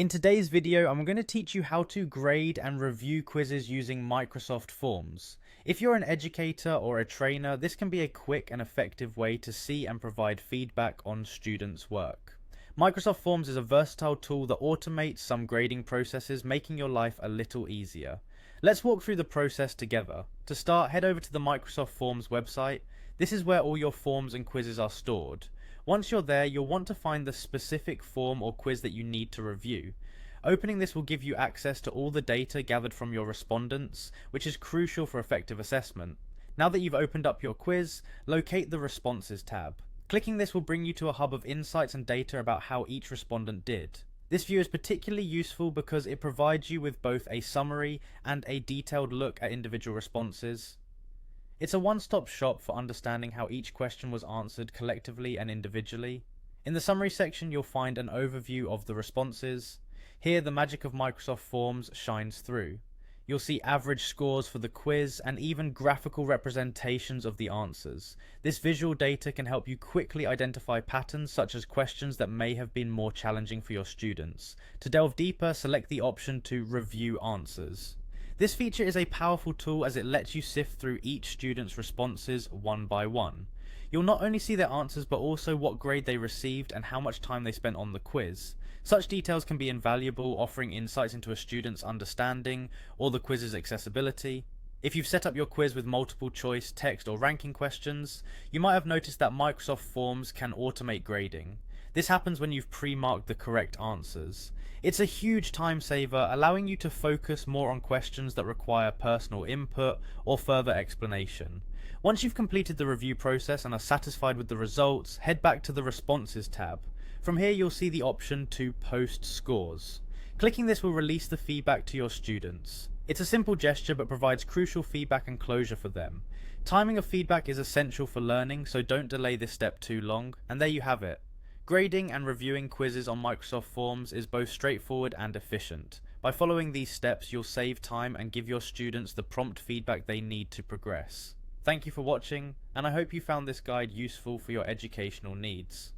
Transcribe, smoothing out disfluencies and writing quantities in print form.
In today's video, I'm going to teach you how to grade and review quizzes using Microsoft Forms. If you're an educator or a trainer, this can be a quick and effective way to see and provide feedback on students' work. Microsoft Forms is a versatile tool that automates some grading processes, making your life a little easier. Let's walk through the process together. To start, head over to the Microsoft Forms website. This is where all your forms and quizzes are stored. Once you're there, you'll want to find the specific form or quiz that you need to review. Opening this will give you access to all the data gathered from your respondents, which is crucial for effective assessment. Now that you've opened up your quiz, locate the Responses tab. Clicking this will bring you to a hub of insights and data about how each respondent did. This view is particularly useful because it provides you with both a summary and a detailed look at individual responses. It's a one-stop shop for understanding how each question was answered collectively and individually. In the summary section, you'll find an overview of the responses. Here, the magic of Microsoft Forms shines through. You'll see average scores for the quiz and even graphical representations of the answers. This visual data can help you quickly identify patterns such as questions that may have been more challenging for your students. To delve deeper, select the option to Review Answers. This feature is a powerful tool as it lets you sift through each student's responses one by one. You'll not only see their answers but also what grade they received and how much time they spent on the quiz. Such details can be invaluable, offering insights into a student's understanding or the quiz's accessibility. If you've set up your quiz with multiple choice, text or ranking questions, you might have noticed that Microsoft Forms can automate grading. This happens when you've pre-marked the correct answers. It's a huge time saver, allowing you to focus more on questions that require personal input or further explanation. Once you've completed the review process and are satisfied with the results, head back to the Responses tab. From here, you'll see the option to Post Scores. Clicking this will release the feedback to your students. It's a simple gesture but provides crucial feedback and closure for them. Timing of feedback is essential for learning, so don't delay this step too long. And there you have it. Grading and reviewing quizzes on Microsoft Forms is both straightforward and efficient. By following these steps, you'll save time and give your students the prompt feedback they need to progress. Thank you for watching, and I hope you found this guide useful for your educational needs.